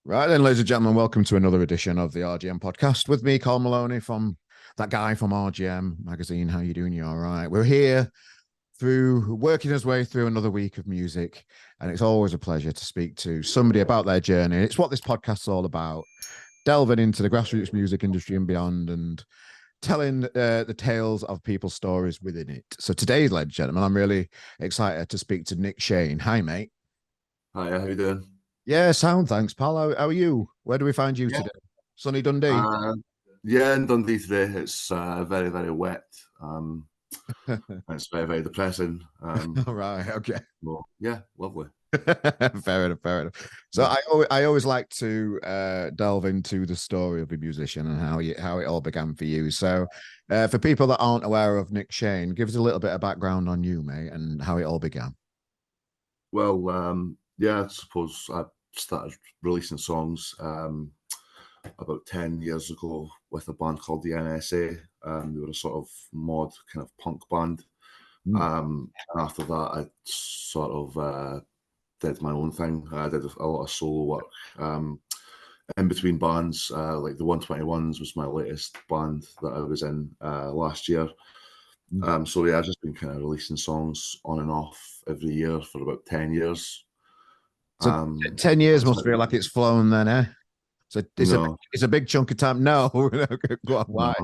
Right then, ladies and gentlemen, welcome to another edition of the RGM podcast with me, Carl Maloney, from that guy from RGM magazine. How you doing? You all right? We're here through working his way through another week of music, and it's always a pleasure to speak to somebody about their journey. It's what this podcast's all about, delving into the grassroots music industry and beyond, and telling the tales of people's stories within it. So today, ladies and gentlemen, I'm really excited to speak to Nick Shane. Hi, mate. Hi, how you doing? Yeah, sound. Thanks, pal. How are you? Where do we find you Yeah. today? Sunny Dundee. Uh, yeah, in Dundee today, it's very, very wet. It's very, very depressing. All right. Okay. Well, yeah, lovely. Fair enough. Fair enough. So Yeah. I always like to delve into the story of a musician and how it all began for you. So, for people that aren't aware of Nick Shane, give us a little bit of background on you, mate, and how it all began. Well, yeah, I suppose I started releasing songs about 10 years ago with a band called the NSA. They were a sort of mod kind of punk band. Mm. And after that, I sort of did my own thing. I did a lot of solo work. In between bands, like the 121s was my latest band that I was in last year. So yeah, I've just been kind of releasing songs on and off every year for about 10 years. So Um, 10 years that's must it. feel like it's flown then, eh? So No, it's a big chunk of time. No, go on, no, why?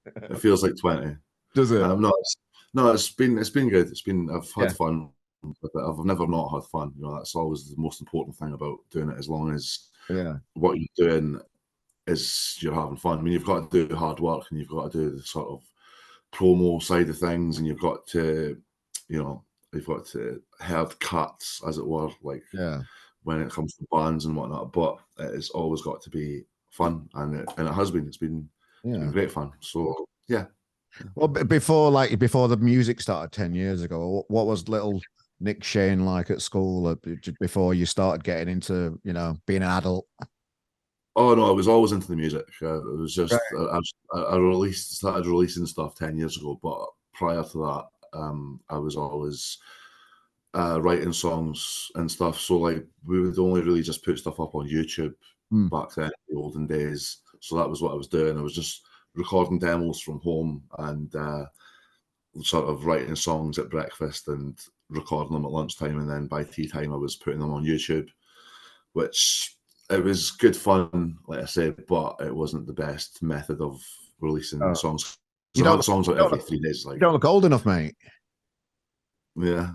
it feels like 20. Does it? No, it's been good. I've had Yeah. fun with it. I've never not had fun. That's always the most important thing about doing it. As long as Yeah. what you're doing is you're having fun. I mean, you've got to do hard work and you've got to do the sort of promo side of things, and you know, you've got to have cuts, as it were, like Yeah. when it comes to bands and whatnot. But it's always got to be fun, and it has been. It's been Yeah. great fun. So yeah. Well, before the music started 10 years ago, what was little Nick Shane like at school before you started getting into being an adult? Oh no, I was always into the music. It was Right. just I started releasing stuff 10 years ago, but prior to that, I was always writing songs and stuff. So like we would only really just put stuff up on YouTube Hmm. back then, in the olden days. So that was what I was doing. I was just recording demos from home and sort of writing songs at breakfast and recording them at lunchtime, and then by tea time I was putting them on YouTube, which it was good fun, like I said, but it wasn't the best method of releasing Oh, songs. you So I don't had songs out you don't every look, 3 days. you Like, don't look old enough, mate. yeah,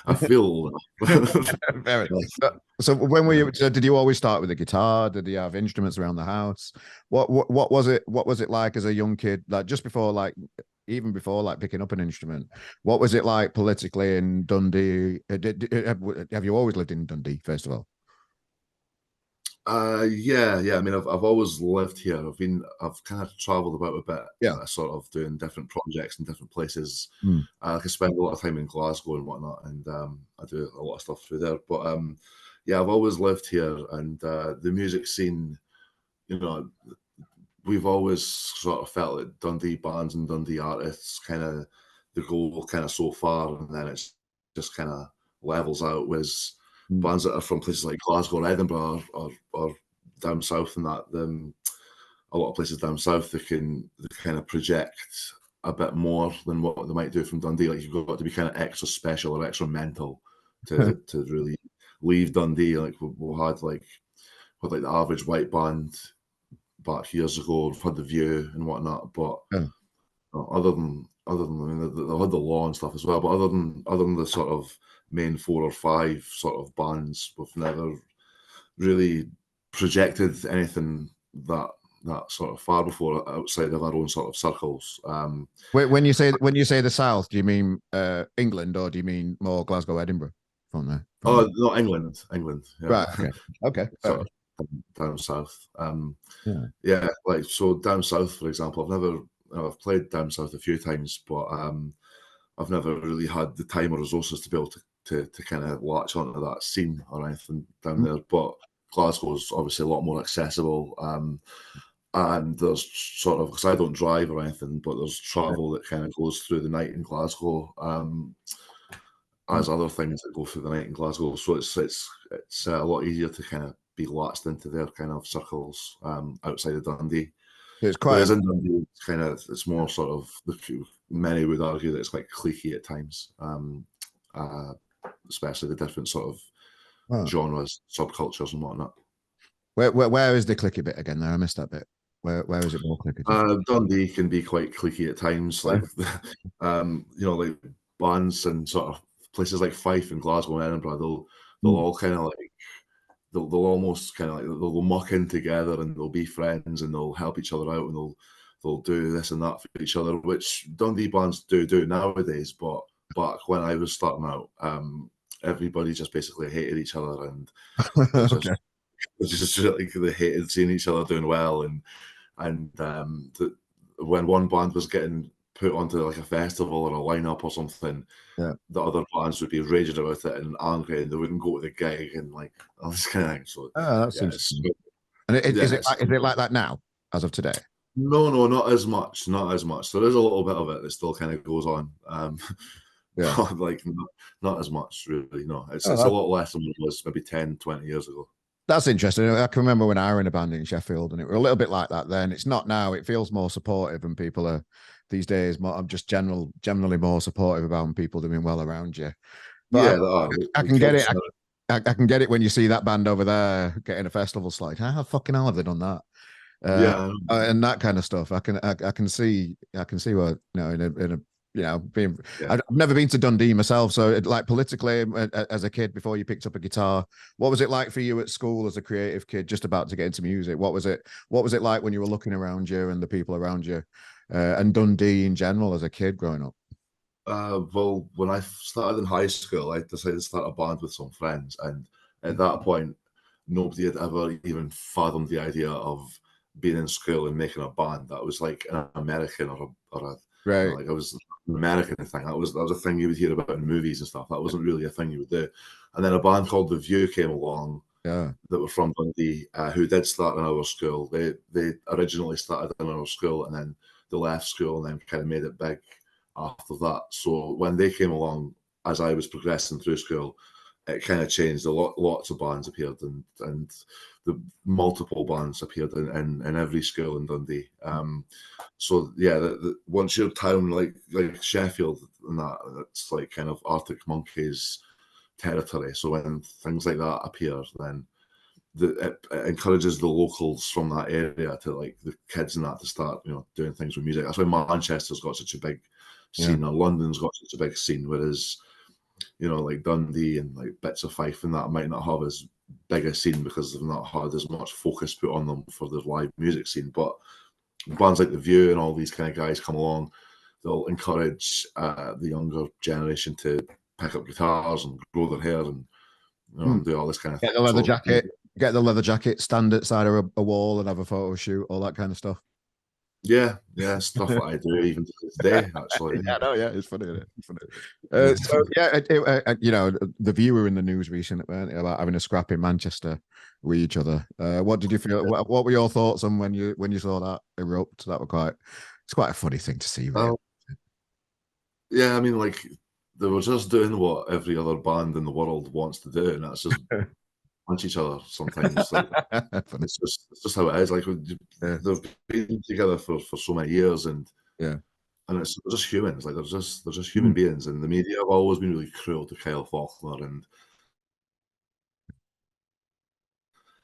I feel old enough. Fair enough. So when were you? So did you always start with a guitar? Did you have instruments around the house? What was it? What was it like as a young kid? Like just before, like even before, like picking up an instrument. What was it like politically in Dundee? Have you always lived in Dundee? First of all. Yeah, yeah. I mean, I've always lived here. I've kind of travelled about a bit, Yeah. sort of doing different projects in different places. Hmm. I can spend a lot of time in Glasgow and whatnot, and I do a lot of stuff through there. But yeah, I've always lived here, and the music scene, you know, we've always sort of felt that Dundee bands and Dundee artists kind of the goal kind of so far, and then it's just kind of levels out. Whereas Hmm. bands that are from places like Glasgow or Edinburgh or down south and that, a lot of places down south they kind of project a bit more than what they might do from Dundee. Like you've got to be kind of extra special or extra mental to really leave Dundee. Like we had like with like the average white band back years ago. I've had the View and whatnot, but Yeah. other than I mean, they had the Law and stuff as well. But other than the sort of main four or five sort of bands, we've never really projected anything that sort of far before outside of our own sort of circles. When you say the South, do you mean England or do you mean more Glasgow, Edinburgh from there? From Oh there? no, England, yeah, Right. Okay. Okay. Fair sort enough. of down south. Yeah. Yeah, like so down south, for example, I've played down south a few times, but I've never really had the time or resources to be able to kind of latch onto that scene or anything down Mm. there. But Glasgow's obviously a lot more accessible. And there's sort of, because I don't drive or anything, but there's travel that kind of goes through the night in Glasgow, Mm. as other things that go through the night in Glasgow. So it's a lot easier to kind of be latched into their kind of circles outside of Dundee. It's quite. Whereas in Dundee, it's more sort of, many would argue that it's quite cliquey at times, especially the different sort of genres, subcultures, and whatnot. Where is the clicky bit again? There, I missed that bit. Where is it more clicky? Dundee can be quite cliquey at times, like like bands and sort of places like Fife and Glasgow and Edinburgh. They'll all kind of like they'll almost kind of like they'll muck in together and they'll be friends and they'll help each other out and they'll do this and that for each other, which Dundee bands do nowadays. But back when I was starting out, everybody just basically hated each other and just really, they hated seeing each other doing well. And when one band was getting put onto like a festival or a lineup or something, the other bands would be raging about it and angry, and they wouldn't go to the gig and like all this kind of thing. So that's interesting. And is it like that now, as of today? No, not as much. Not as much. There is a little bit of it that still kind of goes on. But like not as much, really. No, it's a lot less than it was maybe 10, 20 years ago. That's interesting. I can remember when I were in a band in Sheffield, and it were a little bit like that then. It's not now. It feels more supportive, and people are these days more. I'm just generally more supportive about people doing well around you. But I can get it. I can get it when you see that band over there getting a festival slide. How fucking hell have they done that? And that kind of stuff. I can see what in a being. I've never been to Dundee myself, so like politically, as a kid, before you picked up a guitar, what was it like for you at school as a creative kid, just about to get into music? What was it like when you were looking around you and the people around you, and Dundee in general as a kid growing up? Well, when I started in high school, I decided to start a band with some friends, and at that point, nobody had ever even fathomed the idea of being in school and making a band. That was like an American or a right. Like it was an American thing. That was a thing you would hear about in movies and stuff. That wasn't really a thing you would do. And then a band called The View came along that were from Dundee, who did start in our school. They originally started in our school and then they left school and then kind of made it big after that. So when they came along, as I was progressing through school, it kind of changed. Lots of bands appeared and the multiple bands appeared in every school in Dundee. So yeah, once you're town like Sheffield and that, it's like kind of Arctic Monkeys territory. So when things like that appear, then it encourages the locals from that area to like the kids and that to start doing things with music. That's why Manchester's got such a big scene, or London's got such a big scene, whereas like Dundee and like bits of Fife and that might not have as big a scene because they've not had as much focus put on them for the live music scene. But bands like The View and all these kind of guys come along, they'll encourage the younger generation to pick up guitars and grow their hair and do all this kind of thing. Get the leather jacket, stand outside of a wall and have a photo shoot, all that kind of stuff. Yeah, stuff that I do even today, actually. It's funny, isn't it? It's funny. So the Viewer in the news recently about having a scrap in Manchester with each other. What did you feel? What were your thoughts on when you saw that erupt? That were it's quite a funny thing to see. Really. Yeah, I mean, like they were just doing what every other band in the world wants to do, and that's just punch each other sometimes. Like, it's just how it is. Like they've been together for so many years, and they're just humans. Like they're just human beings. And the media have always been really cruel to Kyle Faulkner,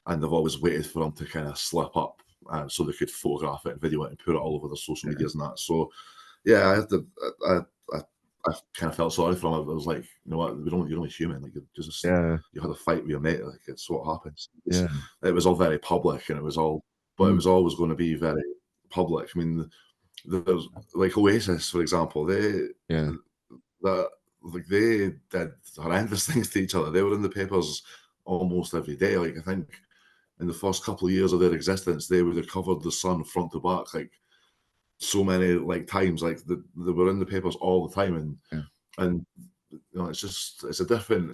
and they've always waited for him to kind of slip up, so they could photograph it and video it and put it all over their social medias and that. So yeah, I kind of felt sorry for him. I was like, you know what, you're only human. Like you had a fight with your mate. Like it's what happens. It was all very public, and it was always going to be very public. I mean, there's like Oasis, for example. They did horrendous things to each other. They were in the papers almost every day. Like I think in the first couple of years of their existence, they would have covered the Sun front to back, like so many like times. Like they were in the papers all the time, and it's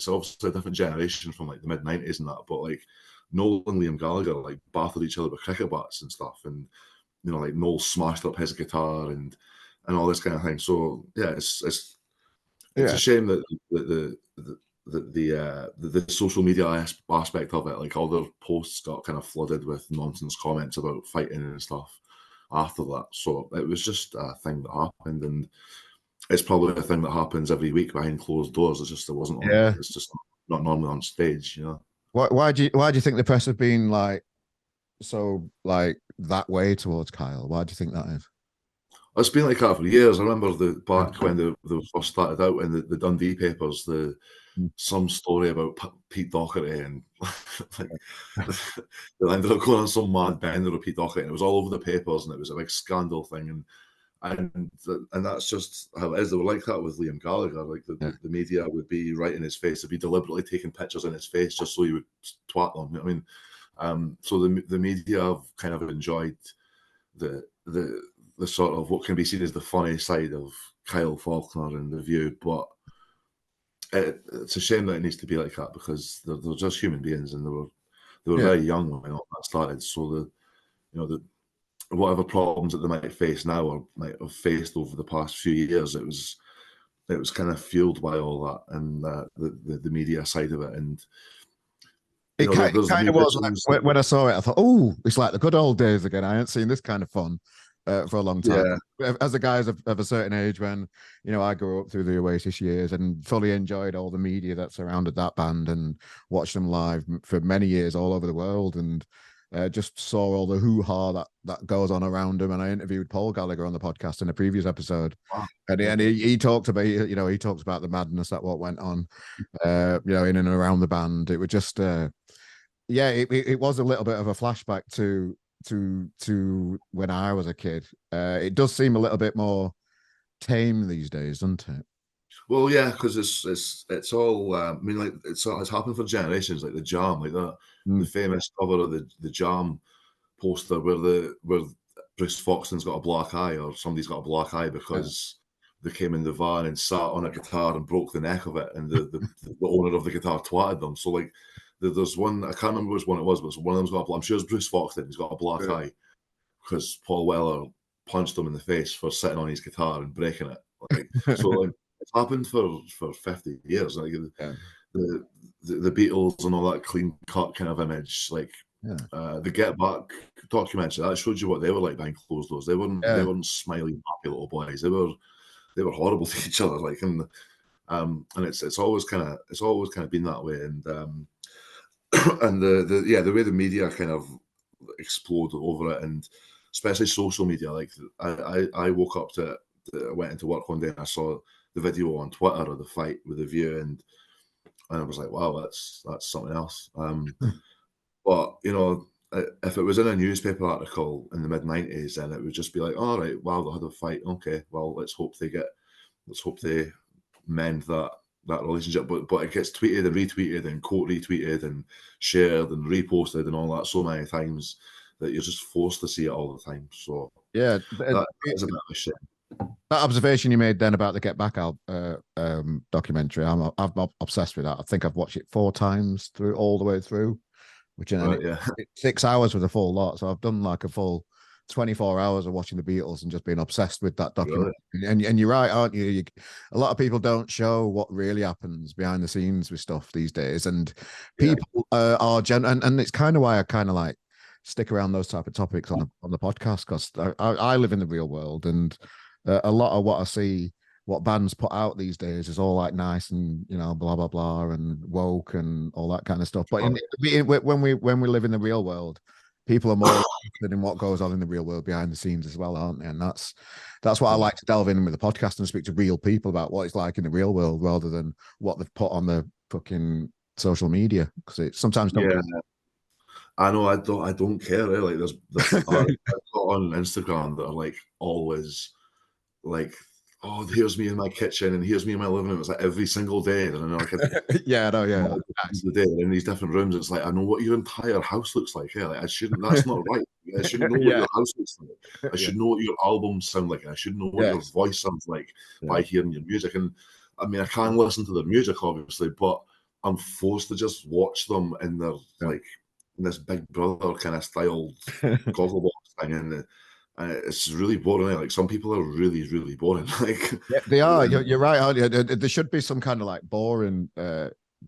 obviously a different generation from like the mid-90s and that. But like Noel and Liam Gallagher like battered each other with cricket bats and stuff, and like Noel smashed up his guitar and all this kind of thing. So yeah, it's a shame that the social media aspect of it, like all their posts got kind of flooded with nonsense comments about fighting and stuff after that. So it was just a thing that happened, and it's probably a thing that happens every week behind closed doors. It's just Yeah. it's just not normally on stage, you know. Why do you think the press have been like so like that way towards Kyle? Why do you think that is? It's been like that for years. I remember back when they first started out in the Dundee papers, Mm. some story about Pete Doherty, and like they ended up going on some mad bender of Pete Doherty, and it was all over the papers, and it was a big scandal thing, and that's just how it is. They were like that with Liam Gallagher. Like the media would be right in his face, they'd be deliberately taking pictures in his face just so he would twat them. You know what I mean, so the media have kind of enjoyed the sort of what can be seen as the funny side of Kyle Faulkner and the View, but it's a shame that it needs to be like that because they're just human beings, and they were very young when all that started. So the whatever problems that they might face now or might have faced over the past few years, it was kind of fueled by all that and the media side of it. And It kind of was like when I saw it, I thought, oh, it's like the good old days again. I ain't seen this kind of fun for a long time. Yeah. As a guy of a certain age, when I grew up through the Oasis years and fully enjoyed all the media that surrounded that band and watched them live for many years all over the world, and just saw all the hoo-ha that goes on around him. And I interviewed Paul Gallagher on the podcast in a previous episode. Wow. And he talked about, he talks about the madness that what went on, in and around the band. It was just, it was a little bit of a flashback to when I was a kid. It does seem a little bit more tame these days, doesn't it? Well, yeah, because it's all. I mean, like it's happened for generations. Like the Jam, like that, the famous cover of the Jam poster where Bruce Foxton's got a black eye or somebody's got a black eye because they came in the van and sat on a guitar and broke the neck of it, and the owner of the guitar twatted them. So like, there's one, I can't remember which one it was, but one of them's got I'm sure it's Bruce Foxton. He's got a black eye because Paul Weller punched him in the face for sitting on his guitar and breaking it. Like, so like, it's happened for 50 years. Like the Beatles and all that clean cut kind of image, like the Get Back documentary that showed you what they were like behind closed doors. They weren't smiling happy little boys. They were horrible to each other. Like and it's always kind of been that way. And and the way the media kind of explode over it, and especially social media. Like I woke up to it. I went into work one day and I saw the video on Twitter of the fight with the View, and I was like, wow, that's something else. But if it was in a newspaper article in the mid-90s, then it would just be like, all right, wow, they had a fight. Okay, well, let's hope they mend that relationship. But it gets tweeted and retweeted and quote retweeted and shared and reposted and all that so many times that you're just forced to see it all the time. So yeah, that is a bit of a shame. That observation you made then about the Get Back documentary, I'm obsessed with that. I think I've watched it 4 times all the way through, which it's 6 hours with a full lot. So I've done like a full 24 hours of watching the Beatles and just been obsessed with that documentary. Really? And you're right, aren't you? A lot of people don't show what really happens behind the scenes with stuff these days, and people are and it's kind of why I kind of like stick around those type of topics on the podcast, because I live in the real world, and a lot of what I see, what bands put out these days, is all like nice and blah blah blah and woke and all that kind of stuff. But when we live in the real world, people are more interested in what goes on in the real world behind the scenes as well, aren't they? And that's what I like to delve in with the podcast and speak to real people about what it's like in the real world, rather than what they've put on the fucking social media, because it sometimes don't. Yeah. I know. I don't care. Like there's articles on Instagram that are like always like, oh, here's me in my kitchen and here's me in my living room. It's like every single day. And then like the day in these different rooms, it's like I know what your entire house looks like. Yeah, like that's not right. I shouldn't know what your house looks like. I should know what your albums sound like. I should know what your voice sounds like by hearing your music. And I mean, I can listen to their music obviously, but I'm forced to just watch them in their like in this Big Brother kind of styled goggle box thing, and it's really boring. Like some people are really, really boring. Like they are. You're right, aren't you? There should be some kind of like boring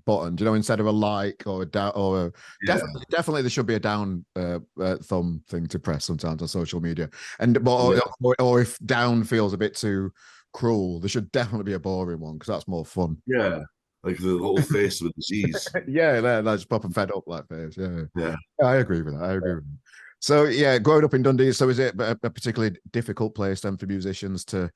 button, do you know, instead of a like or a down or Yeah, definitely there should be a down thumb thing to press sometimes on social media. And yeah, or if down feels a bit too cruel, there should definitely be a boring one because that's more fun. yeah. Like the little face with the Z's. Yeah, that's proper fed up like face. Yeah. Yeah. Yeah, I agree with that. I agree with that. So yeah, growing up in Dundee, so is it a particularly difficult place then for musicians to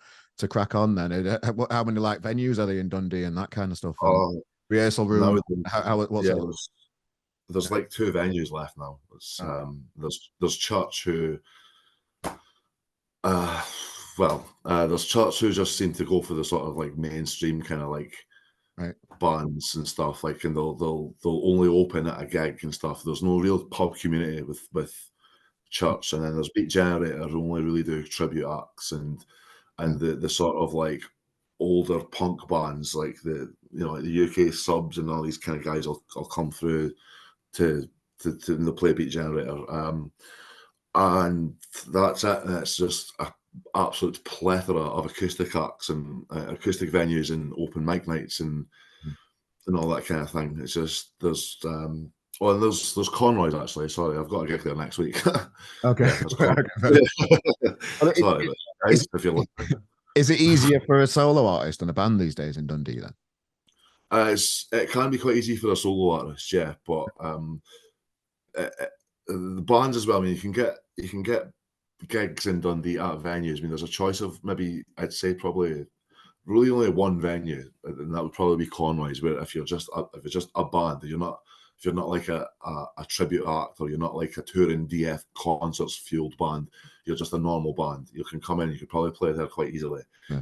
crack on then? How many like venues are they in Dundee and that kind of stuff and Oh, rehearsal room? nowadays, What's yeah, it? there's like two venues left now. It's there's Church who uh there's Church who just seem to go for the sort of like mainstream kind of like Right. bands and stuff, like, and they'll only open at a gig and stuff. There's no real pub community with Church, and then there's Beat Generator who only really do tribute acts and the sort of like older punk bands like like the UK Subs and all these kind of guys will come through to the play Beat Generator. And that's it. And it's just a absolute plethora of acoustic acts and acoustic venues and open mic nights and all that kind of thing. It's just oh, and there's Conroy's actually. Sorry, I've got a gig there next week. Okay. Yeah, there's Okay. Well, Sorry, but guys, if you're listening. is it easier for a solo artist than a band these days in Dundee then? It can be quite easy for a solo artist, yeah, but the bands as well. I mean, you can get gigs in Dundee at venues. I mean, there's a choice of maybe I'd say probably really only one venue, and that would probably be Conroy's. Where if you're just a band, if you're not like a tribute act or you're not like a touring DF concerts fueled band, you're just a normal band. You can come in, you could probably play there quite easily. Yeah.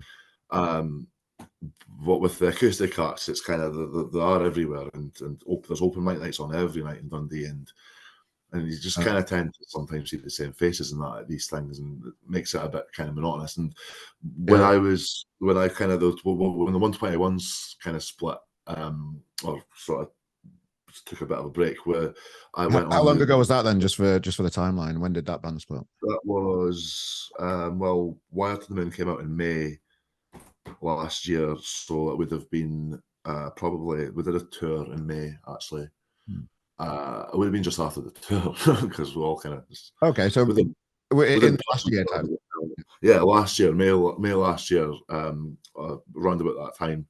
But with the acoustic acts, it's kind of they are everywhere, and there's open mic nights on every night in Dundee, and you just kind of tend to sometimes see the same faces and that at these things, and it makes it a bit kind of monotonous. And when Yeah. when the 121s kind of split, or sort of took a bit of a break, where I went How on long ago was that then? Just for the timeline. When did that band split? that was well, Wire to the Moon came out in May last year, so it would have been probably we did a tour in May actually. It would have been just after the tour because we're all kind of just Okay, so within in last year time. yeah, last year, May last year, around about that time,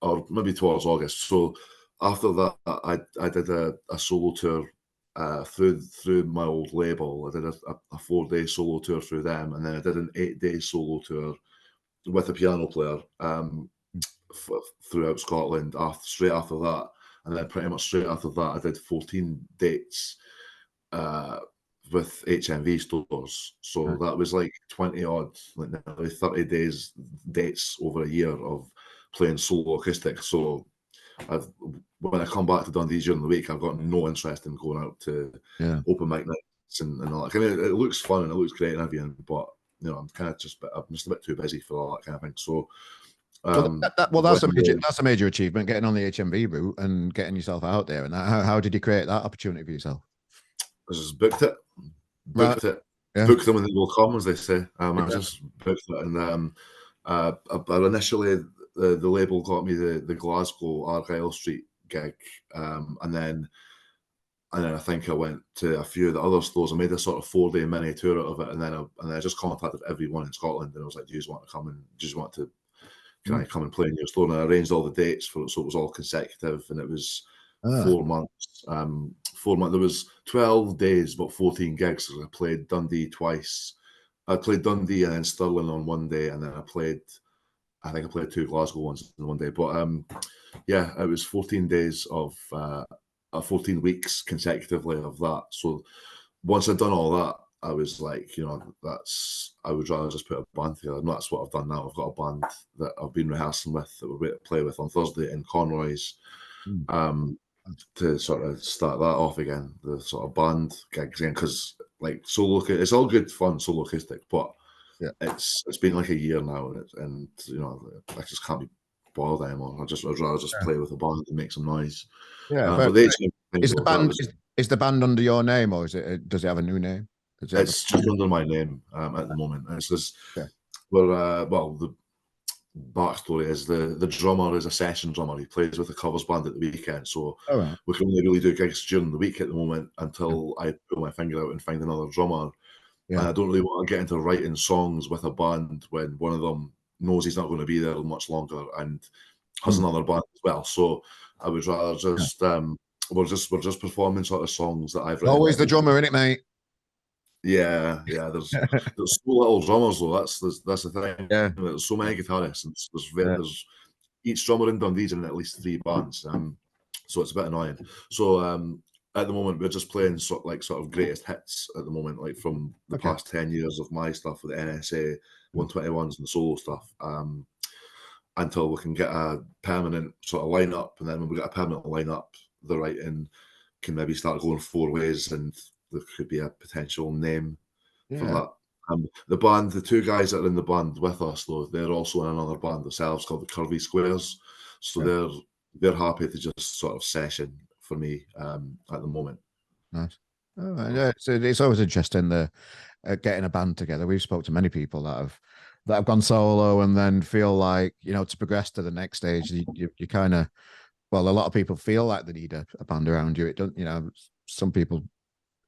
or maybe towards August. So after that, I did a solo tour through my old label. I did a 4-day solo tour through them, and then I did an 8-day solo tour with a piano player throughout Scotland. Straight after that, and then pretty much straight after that, I did 14 dates with HMV stores. So that was like 20 odd, like nearly 30 dates over a year of playing solo acoustic. So when I come back to Dundee during the week, I've got no interest in going out to Yeah. open mic nights and all that. I mean, it looks fun and it looks great and everything, but I'm just a bit too busy for all that kind of thing. So that's a major achievement, getting on the HMV route and getting yourself out there. And how did you create that opportunity for yourself? I just booked it. Right. Yeah. Book them and they will come, as they say. I just booked it, and initially the label got me the Glasgow Argyle Street gig, and then I think I went to a few of the other stores. I made a sort of 4-day mini tour out of it, and then I just contacted everyone in Scotland, and I was like, "Do you want to come and can I come and play in your store?" And I arranged all the dates for it, so it was all consecutive, and it was 4 months. 4 months. There was 12 days, but 14 gigs. So I played Dundee twice. I played Dundee and then Stirling on one day, and then I think I played 2 Glasgow ones in one day. But yeah, it was 14 days of 14 weeks consecutively of that. So once I'd done all that, I was like, I would rather just put a band together. And that's what I've done now. I've got a band that I've been rehearsing with that we're going to play with on Thursday in Conroy's. To sort of start that off again, the sort of band gigs again, because like solo, it's all good fun solo acoustic, but it's been like a year now, and I just can't be bothered anymore. I'd rather just play with a band and make some noise. Yeah, But is the band under your name, or does it have a new name? It's just under my name at the moment. It's just we're backstory is the drummer is a session drummer. He plays with a covers band at the weekend, so All right. we can only really do gigs during the week at the moment Yeah. until I pull my finger out and find another drummer. And Yeah. I don't really want to get into writing songs with a band when one of them knows he's not going to be there much longer and has Mm. another band as well. So I would rather Yeah. just we're just performing sort of songs that I've written Always that the we drummer in it, mate. yeah. There's so little drummers though. That's the thing. Yeah. There's so many guitarists, and Yeah. there's each drummer in Dundee's in at least 3 bands. So it's a bit annoying. So at the moment we're just playing sort of greatest hits at the moment, like from the Okay. past 10 years of my stuff with the NSA 121s and the solo stuff. Until we can get a permanent sort of lineup, and then when we get a permanent lineup, the writing can maybe start going 4 ways, and there could be a potential name for Yeah. that. The 2 guys that are in the band with us, though, they're also in another band themselves called the Curvy Squares. So Yeah. they're happy to just sort of session for me at the moment. Nice. All right. Yeah. It's always interesting the getting a band together. We've spoke to many people that have gone solo and then feel like, to progress to the next stage, you kind of, well, a lot of people feel like they need a band around you. It doesn't, some people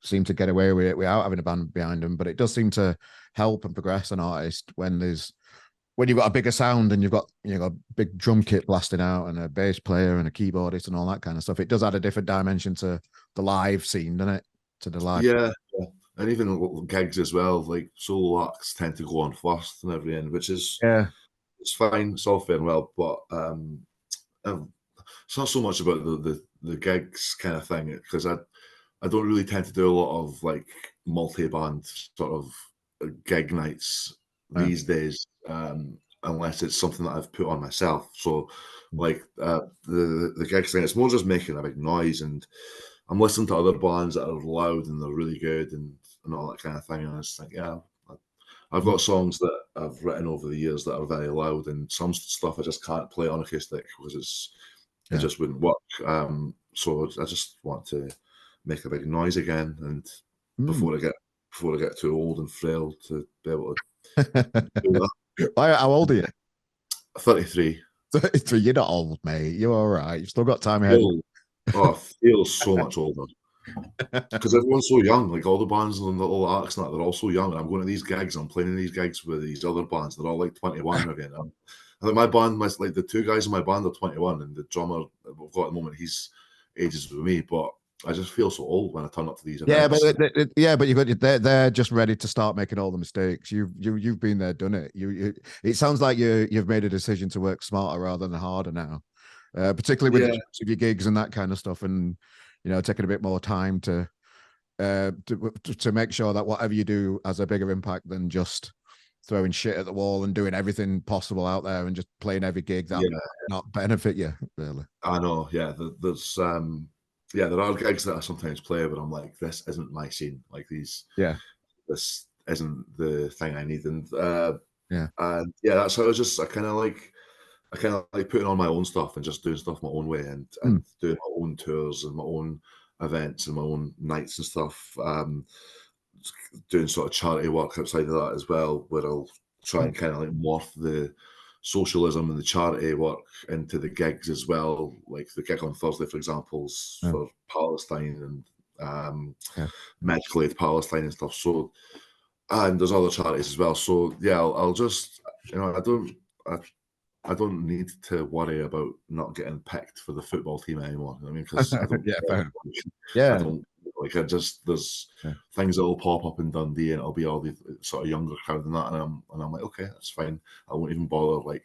seem to get away with it without having a band behind them, but it does seem to help and progress an artist when you've got a bigger sound and you've got a big drum kit blasting out and a bass player and a keyboardist and all that kind of stuff. It does add a different dimension to the live scene, doesn't it? To the live. Yeah, and even little gigs as well, like solo acts tend to go on first and everything, which is Yeah. it's fine, it's all fair and well, but it's not so much about the gigs kind of thing, because I don't really tend to do a lot of like multi-band sort of gig nights Yeah. these days, unless it's something that I've put on myself. So like the gigs thing, it's more just making a big noise, and I'm listening to other bands that are loud and they're really good and all that kind of thing. And I just think, yeah, I've got songs that I've written over the years that are very loud, and some stuff I just can't play on acoustic because it Yeah. just wouldn't work. So I just want to make a big noise again, and Mm. before I get too old and frail to be able to do that. How old are you? 33. 33. You're not old, mate. You're all right. You've still got time ahead. Feel, I feel so much older. Because everyone's so young, like all the bands and the little acts and that, they're all so young. And I'm going to these gigs, I'm playing in these gigs with these other bands, they're all like 21 maybe. And I think my band, like the 2 guys in my band are 21, and the drummer that we've got at the moment, he's ages with me. But I just feel so old when I turn up to these Yeah, events. but you've got they're just ready to start making all the mistakes. You've been there, done it. It sounds like you've made a decision to work smarter rather than harder now, particularly with Yeah, the choice of your gigs and that kind of stuff, and taking a bit more time to make sure that whatever you do has a bigger impact than just throwing shit at the wall and doing everything possible out there and just playing every gig that yeah, not benefit you really. I know. Yeah, there are gigs that I sometimes play, but I'm like, this isn't my scene. Like Yeah, this isn't the thing I need. yeah, And yeah, that's how I kind of like putting on my own stuff and just doing stuff my own way, mm, and doing my own tours and my own events and my own nights and stuff. Doing sort of charity work outside of that as well, where I'll try and kind of like morph the socialism and the charity work into the gigs as well. Like the gig on Thursday, for example, is yeah, for Palestine and yeah. medical aid Palestine and stuff. So, and there's other charities as well. So yeah, I'll just I, I don't need to worry about not getting picked for the football team anymore. I mean, because I don't Yeah, care. fair enough. I Yeah, don't like. I just there's yeah, things that will pop up in Dundee, and it'll be all the sort of younger crowd and that, and I'm like, okay, that's fine. I won't even bother like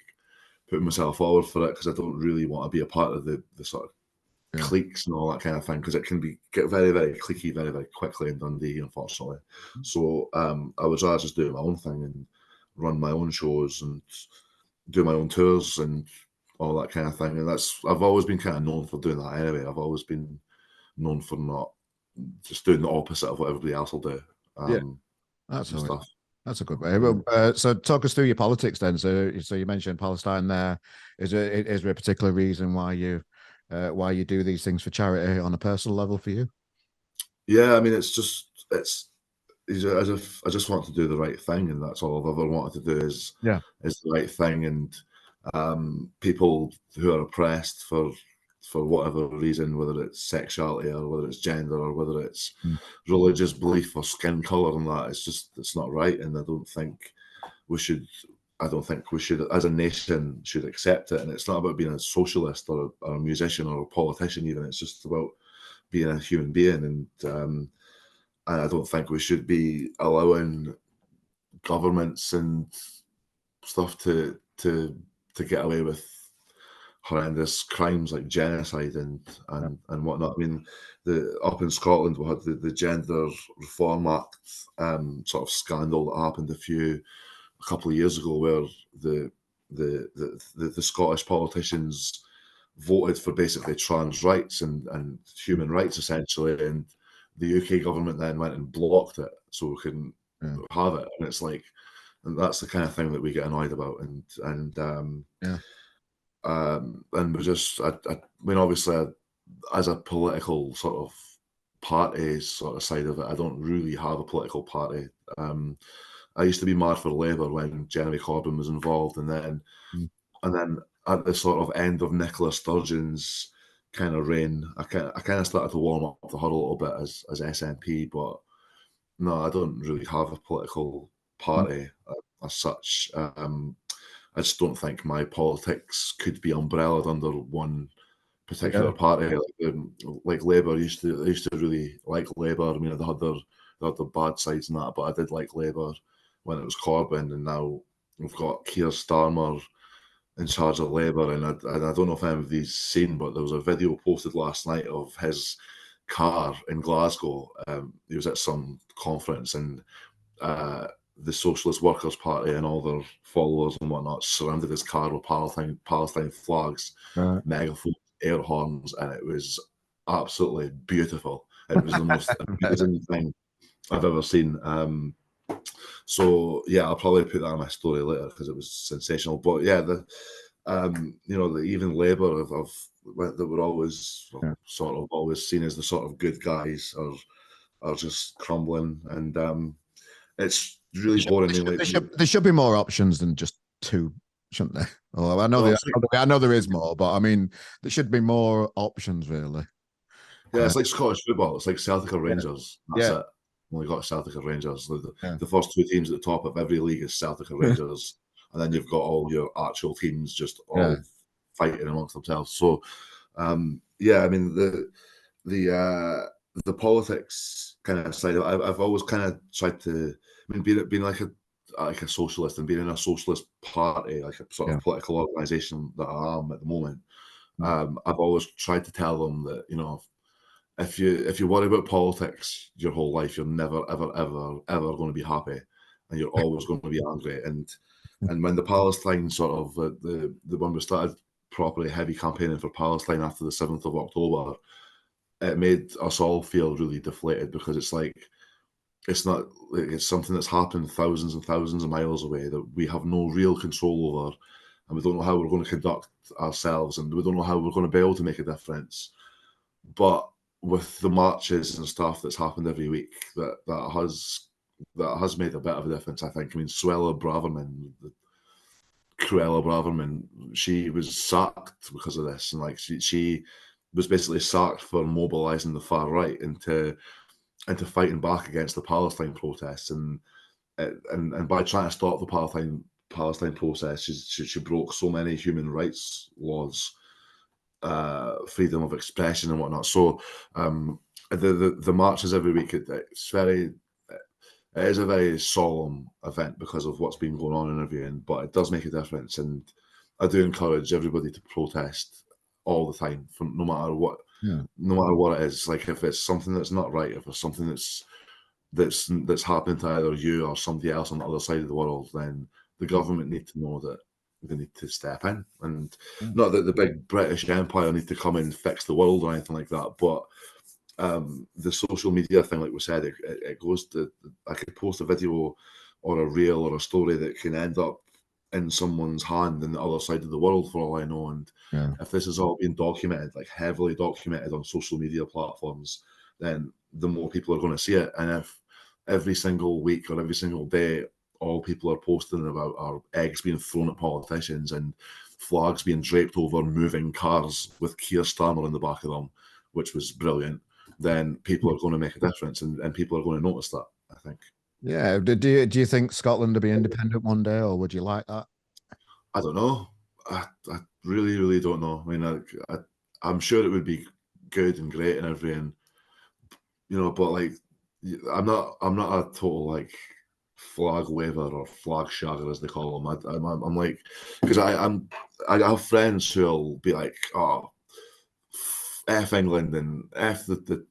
putting myself forward for it, because I don't really want to be a part of the sort of yeah. cliques and all that kind of thing, because it can get very very cliquey very very quickly in Dundee, unfortunately. So I would rather just do my own thing and run my own shows and do my own tours and all that kind of thing. And I've always been kind of known for doing that anyway. I've always been known for not just doing the opposite of what everybody else will do, Yeah, that's and always stuff. that's a good way. Mm. Well, so talk us through your politics then. So you mentioned Palestine there. Is there a particular reason why you do these things for charity on a personal level for you? Yeah, I mean, I just want to do the right thing, and that's all I've ever wanted to do Yeah, is the right thing. And people who are oppressed for whatever reason, whether it's sexuality or whether it's gender or whether it's religious belief or skin color, and that it's not right. And I don't think we should, as a nation, should accept it. And it's not about being a socialist or a musician or a politician even. It's just about being a human being. And I don't think we should be allowing governments and stuff to get away with horrendous crimes like genocide and whatnot. I mean, up in Scotland we had the Gender Reform Act sort of scandal that happened a couple of years ago, where the Scottish politicians voted for basically trans rights and human rights essentially, and the UK government then went and blocked it so we couldn't have it. And it's like, and that's the kind of thing that we get annoyed about. And we just, I mean, obviously, as a political sort of party sort of side of it, I don't really have a political party. I used to be mad for Labour when Jeremy Corbyn was involved, and then at the sort of end of Nicola Sturgeon's kind of reign, I kind of started to warm up the huddle a little bit as SNP. But no, I don't really have a political party as such. I just don't think my politics could be umbrellaed under one particular party. Like Labour, I used to really like Labour. I mean, they had their bad sides and that, but I did like Labour when it was Corbyn, and now we've got Keir Starmer in charge of Labour. And I don't know if anybody's seen, but there was a video posted last night of his car in Glasgow. He was at some conference, and the Socialist Workers' Party and all their followers and whatnot surrounded his car with Palestine flags, megaphones, air horns, and it was absolutely beautiful. It was the most amazing thing I've ever seen. So yeah, I'll probably put that on my story later because it was sensational. But yeah, even Labour that were always sort of always seen as the sort of good guys are just crumbling, and it's really boring. There should be more options than just two, shouldn't there? Oh, I know there is more, but I mean, there should be more options, really. Yeah, it's like Scottish football. It's like Celtic or Rangers. That's it. Only got Celtic or Rangers. The first two teams at the top of every league is Celtic or Rangers, and then you've got all your actual teams just all fighting amongst themselves. So, yeah, I mean the politics kind of side. I've always kind of tried to. I mean, being like a socialist and being in a socialist party, like a sort of political organisation that I am at the moment. I've always tried to tell them that, you know, if you worry about politics your whole life, you're never ever going to be happy, and you're always going to be angry. And when the Palestine sort of when we started properly heavy campaigning for Palestine after the 7th of October, it made us all feel really deflated, because it's like, it's not like it's something that's happened thousands and thousands of miles away that we have no real control over, and we don't know how we're going to conduct ourselves, and we don't know how we're going to be able to make a difference. But with the marches and stuff that's happened every week, that has made a bit of a difference, I think. I mean, Cruella Braverman, she was sacked because of this, and like she was basically sacked for mobilising the far right into fighting back against the Palestine protests, and by trying to stop the Palestine process, she broke so many human rights laws, freedom of expression and whatnot. So the marches every week, it is a very solemn event because of what's been going on in everything, but it does make a difference, and I do encourage everybody to protest all the time, no matter what it is. Like, if it's something that's not right, if it's something that's happening to either you or somebody else on the other side of the world, then the government need to know that they need to step in, and not that the big British Empire need to come in and fix the world or anything like that, but the social media thing, like we said, it goes to, I could post a video or a reel or a story that can end up in someone's hand in the other side of the world, for all I know. And if this is all being documented, like heavily documented on social media platforms, then the more people are going to see it. And if every single week or every single day all people are posting about are eggs being thrown at politicians and flags being draped over moving cars with Keir Starmer in the back of them, which was brilliant, then people are going to make a difference, and people are going to notice that, I think. Yeah. Do you think Scotland will be independent one day, or would you like that? I don't know. I really, really don't know. I mean, I'm sure it would be good and great and everything, but like, I'm not a total like flag waver or flag shagger as they call them. I'm like, because I have friends who'll be like, oh, F England and F the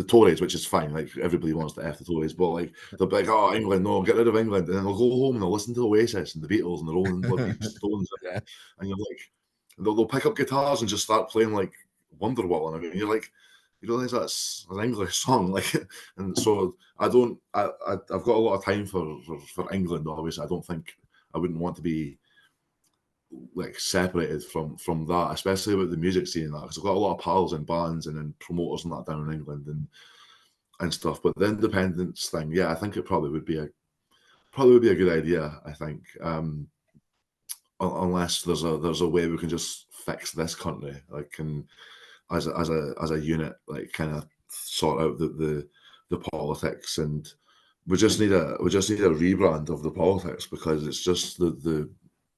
Tories, which is fine. Like everybody wants to F the Tories, but like they'll be like, "Oh, England, no, get rid of England," and then they'll go home and they'll listen to Oasis and the Beatles and the Rolling bloody Stones, Yeah. and you're like, they'll pick up guitars and just start playing like Wonderwall, and I mean, you're like, you realize that's an English song, like, and so I've got a lot of time for England. Obviously, I don't think I wouldn't want to be like separated from that, especially with the music scene and that, because I've got a lot of pals in bands and then promoters and that down in England and stuff. But the independence thing, yeah, I think it probably would be a good idea. I think, unless there's a way we can just fix this country, like, and as a unit, like, kind of sort out the politics, and we just need a rebrand of the politics, because it's just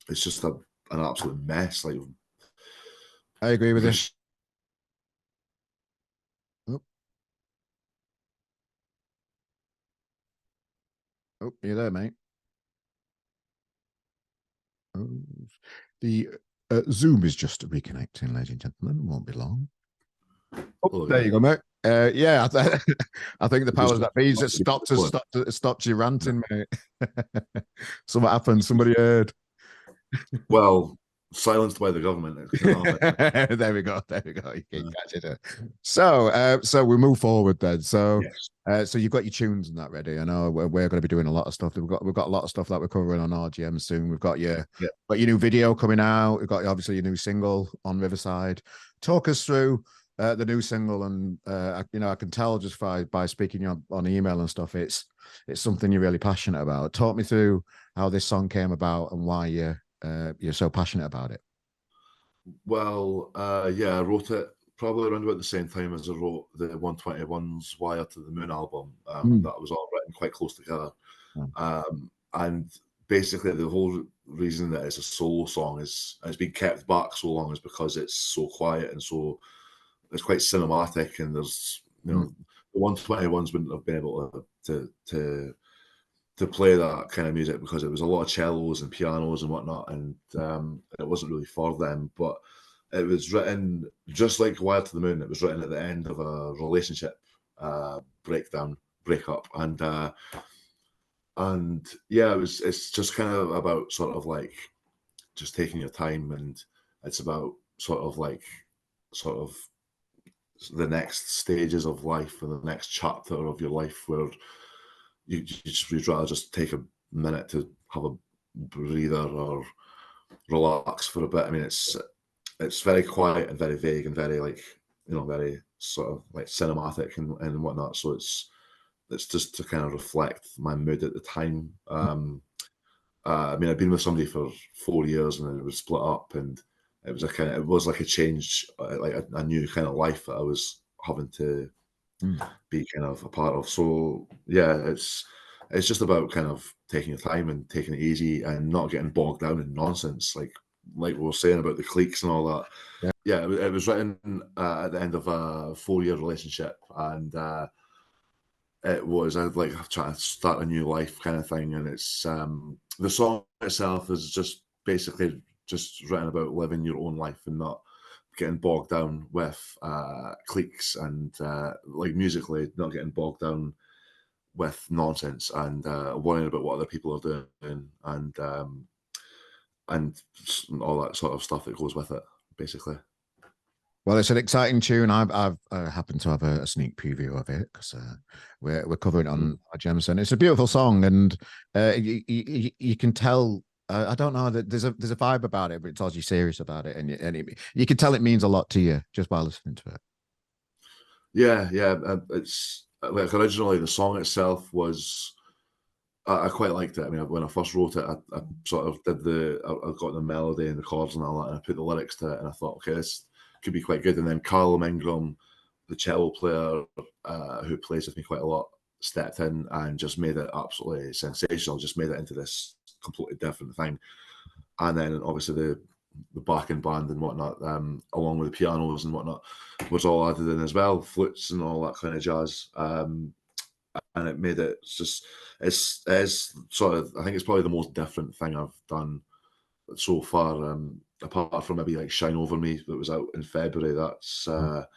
it's just an absolute mess. Like, I agree with you. Oh, oh, you there, mate? Oh, the Zoom is just reconnecting, ladies and gentlemen. Won't be long. Oh, there you go, mate. Yeah, I think the powers that be just stopped you ranting, mate. Something happened. Somebody heard. Well, silenced by the government. There we go. There we go. You can catch it. So we move forward then. So, yes. So you've got your tunes and that ready. I know we're going to be doing a lot of stuff. We've got a lot of stuff that we're covering on RGM soon. We've got your new video coming out. We've got obviously your new single on Riverside. Talk us through the new single, and I can tell just by speaking on email and stuff, it's something you're really passionate about. Talk me through how this song came about and why you're so passionate about it. Well, yeah, I wrote it probably around about the same time as I wrote the 121's Wire to the Moon album. That was all written quite close together. And basically the whole reason that it's a solo song is, and it's been kept back so long, is because it's so quiet and so it's quite cinematic, and there's the 121's wouldn't have been able to play that kind of music because it was a lot of cellos and pianos and whatnot, and it wasn't really for them. But it was written just like Wire to the Moon. It was written at the end of a relationship breakup, and yeah, it's just kind of about sort of like just taking your time, and it's about sort of the next stages of life and the next chapter of your life where you'd rather just take a minute to have a breather or relax for a bit. I mean, it's very quiet and very vague and very very sort of like cinematic and whatnot. So it's just to kind of reflect my mood at the time. I mean, I'd been with somebody for 4 years and then it was split up, and it was like a change, like a new kind of life that I was having to be kind of a part of. So yeah, it's just about kind of taking your time and taking it easy and not getting bogged down in nonsense, like we were saying about the cliques and all that. Yeah, it was written at the end of a 4-year relationship, and it was like trying to start a new life kind of thing. And it's the song itself is just basically just written about living your own life and not getting bogged down with cliques, and like musically not getting bogged down with nonsense and worrying about what other people are doing, and all that sort of stuff that goes with it, basically. Well, it's an exciting tune. I've happened to have a sneak preview of it because we're covering it on our Jameson. It's a beautiful song, and you can tell. I don't know that there's a vibe about it, but it tells you serious about it, and you can tell it means a lot to you just by listening to it. Yeah, it's like originally the song itself was I quite liked it. I mean, when I first wrote it, I sort of did I got the melody and the chords and all that, and I put the lyrics to it, and I thought, okay, this could be quite good. And then Carl Ingram, the cello player who plays with me quite a lot, stepped in and just made it absolutely sensational. Just made it into this completely different thing. And then obviously the backing band and whatnot, along with the pianos and whatnot, was all added in as well, flutes and all that kind of jazz. And it made it just it's sort of, I think it's probably the most different thing I've done so far. Apart from maybe like Shine Over Me that was out in February, that's the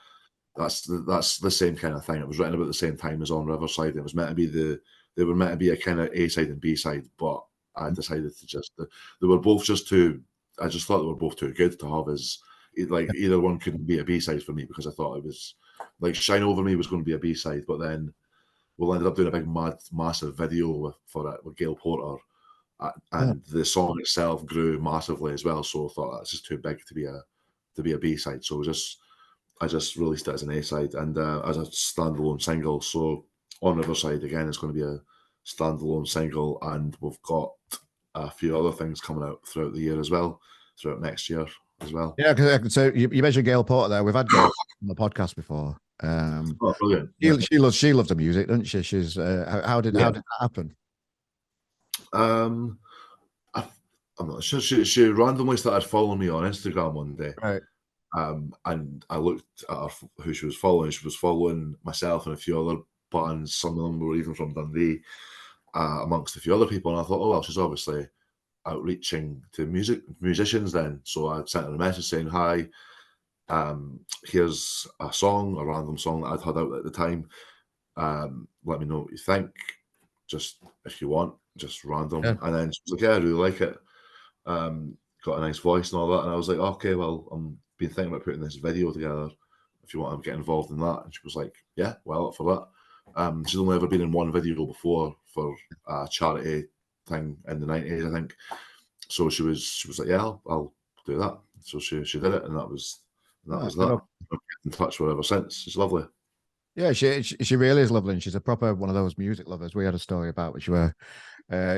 same kind of thing. It was written about the same time as On Riverside. It was meant to be they were meant to be a kind of A side and B side, but I decided to just they were both just too. I just thought they were both too good to have as like either one couldn't be a B side for me, because I thought it was like Shine Over Me was going to be a B side, but then we'll ended up doing a big massive video for it with Gail Porter, and the song itself grew massively as well. So I thought that's just too big to be a B side. So I just released it as an A side and as a standalone single. So On Riverside again is going to be a standalone single, and we've got a few other things coming out throughout the year as well, throughout next year as well. Yeah, so you mentioned Gail Porter there. We've had Gail on the podcast before. Oh, brilliant! She loves the music, doesn't she? She's how did that happen? Um, I'm not sure. She randomly started following me on Instagram one day. Right. And I looked at her, who she was following. She was following myself and a few other bands. Some of them were even from Dundee, amongst a few other people. And I thought, oh well, she's obviously outreaching to musicians then. So I sent her a message saying, hi, here's a random song that I'd had out at the time. Let me know what you think. Just if you want, just random. Yeah. And then she was like, yeah, I really like it. Got a nice voice and all that. And I was like, okay, well, I'm been thinking about putting this video together. If you want to get involved in that. And she was like, yeah, well, up for that. She's only ever been in one video before for a charity thing in the 90s, I think. So she was like, yeah, I'll do that. So she did it, and that was that. I've kept in touch with her ever since. She's lovely. Yeah, she really is lovely, and she's a proper one of those music lovers. We had a story about which were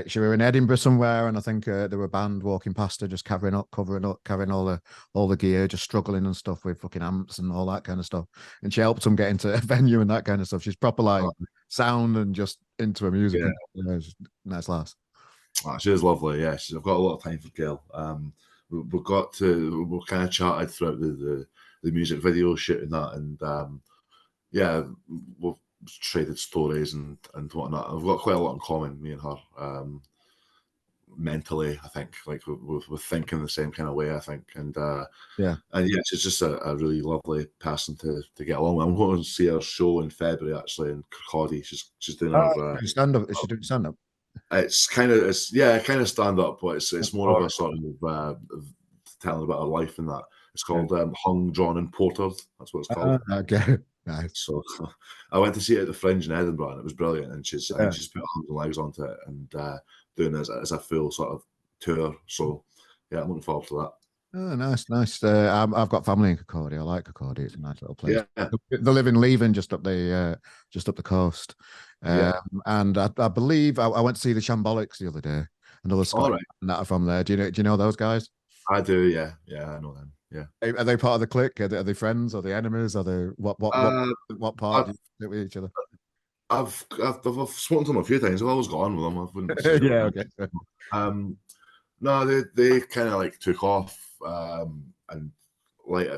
she were in Edinburgh somewhere, and I think there were a band walking past her, just carrying all the gear, just struggling and stuff with fucking amps and all that kind of stuff. And she helped them get into a venue and that kind of stuff. She's proper like sound and just into her music. Yeah. Nice lass. She is lovely. Yeah, I've got a lot of time for Gail. We're kind of chatted throughout the music video shoot and that, and yeah, we've traded stories and whatnot. I've got quite a lot in common, me and her. Mentally, I think, like we're thinking the same kind of way, I think, and yeah, she's just a really lovely person to get along with. I'm going to see her show in February actually in Kirkcaldy. She's doing her stand up. Is she doing stand up? It's kind of stand up, but it's more of a sort of telling about her life and that. It's called Hung, Drawn, and Portered. That's what it's called. Okay, nice. So I went to see it at the Fringe in Edinburgh, and it was brilliant. And she's put arms and legs onto it and doing it as a full sort of tour. So yeah, I'm looking forward to that. Oh, nice. I've got family in Kirkcaldy. I like Kirkcaldy. It's a nice little place. Yeah. They live in Leven, just up the coast. And I believe I went to see the Shambolics the other day. Another Scottish that are from there. Do you know those guys? I do. Yeah, I know them. Yeah. Are they part of the clique? Are they friends? Are they enemies? Are they what part do you fit with each other? I've spoken to them a few times. I've always got on with them. I wouldn't say yeah. Okay. No, they kind of like took off, and like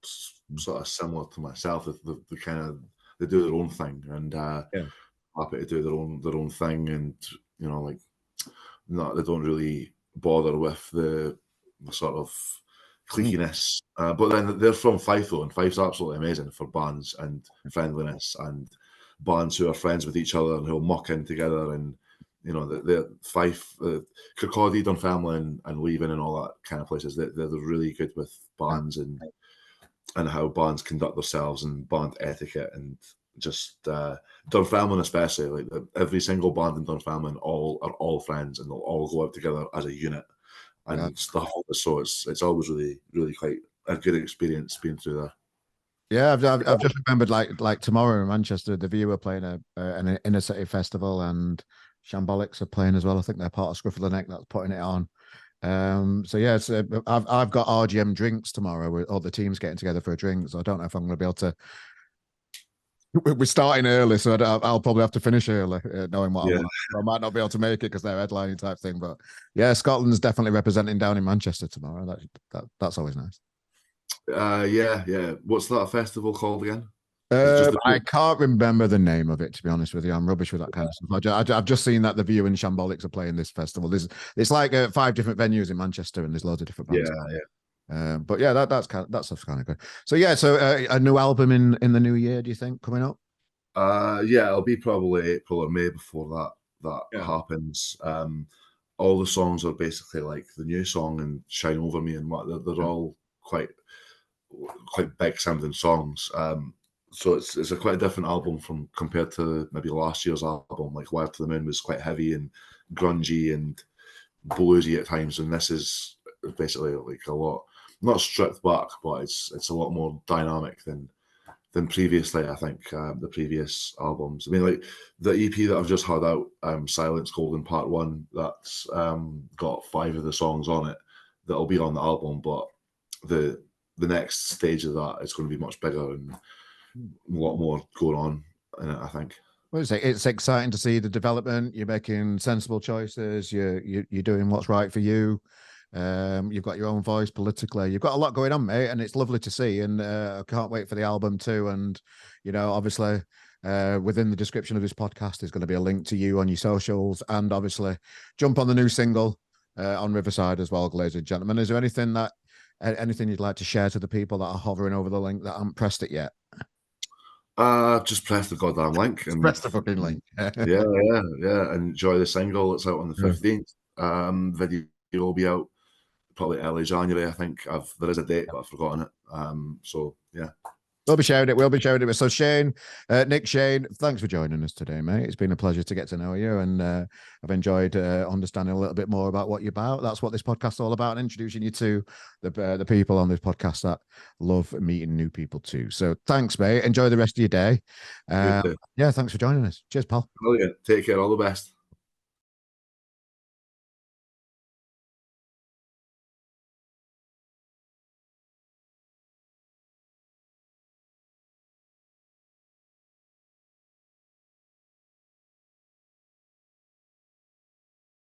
sort of similar to myself. They kind of they do their own thing, and happy to do their own thing, and like they don't really bother with the sort of cliqueiness. But then they're from Fife though, and Fife's absolutely amazing for bands and friendliness and bands who are friends with each other and who'll muck in together, and the Fife, Kirkcaldy, Dunfermline, and Leven, and all that kind of places. They're really good with bands and how bands conduct themselves and band etiquette, and just Dunfermline especially. Like every single band in Dunfermline are all friends, and they'll all go out together as a unit and stuff. So it's always really, really quite a good experience being through there. Yeah, I've just remembered like tomorrow in Manchester, the View are playing an inner city festival, and Shambolics are playing as well. I think they're part of Scruff of the Neck that's putting it on. So yeah, I've got RGM drinks tomorrow. Where all the teams getting together for a drink. So I don't know if I'm going to be able to. We're starting early, so I'll probably have to finish early, knowing what I'm Yeah. like. I might not be able to make it because they're headlining type thing. But yeah, Scotland's definitely representing down in Manchester tomorrow. That's always nice. Yeah. What's that festival called again? Is it just the I can't remember the name of it, to be honest with you. I'm rubbish with that kind of stuff. I've just seen that the View and Shambolics are playing this festival. It's like 5 different venues in Manchester, and there's loads of different bands. But yeah, that stuff's kind of good. So yeah, a new album in the new year. Do you think coming up? Yeah, it'll be probably April or May before that happens. All the songs are basically like the new song and Shine Over Me and what they're all quite big sounding songs. So it's a quite different album from compared to maybe last year's album. Like Wired to the Moon was quite heavy and grungy and bluesy at times, and this is basically like a lot not stripped back, but it's a lot more dynamic than previously. I think the previous albums. I mean, like the EP that I've just had out, Silence Golden Part 1, that's got 5 of the songs on it that'll be on the album, but the next stage of that is going to be much bigger and a lot more going on in it, I think. Well, it's exciting to see the development. You're making sensible choices. You're doing what's right for you. You've got your own voice politically. You've got a lot going on, mate, and it's lovely to see. And I can't wait for the album too. And obviously, within the description of this podcast is going to be a link to you on your socials, and obviously, jump on the new single on Riverside as well, ladies and gentlemen. Is there anything you'd like to share to the people that are hovering over the link that haven't pressed it yet? Just press the goddamn link and press the fucking link. yeah. Enjoy the single. It's out on the 15th. Video will be out probably early January, I think. There is a date, but I've forgotten it. So yeah. We'll be sharing it. So Shane, Nick Shane, thanks for joining us today, mate. It's been a pleasure to get to know you, and I've enjoyed understanding a little bit more about what you're about. That's what this podcast is all about, and introducing you to the people on this podcast that love meeting new people too. So thanks, mate. Enjoy the rest of your day. Yeah, thanks for joining us. Cheers, pal. Brilliant. Take care. All the best.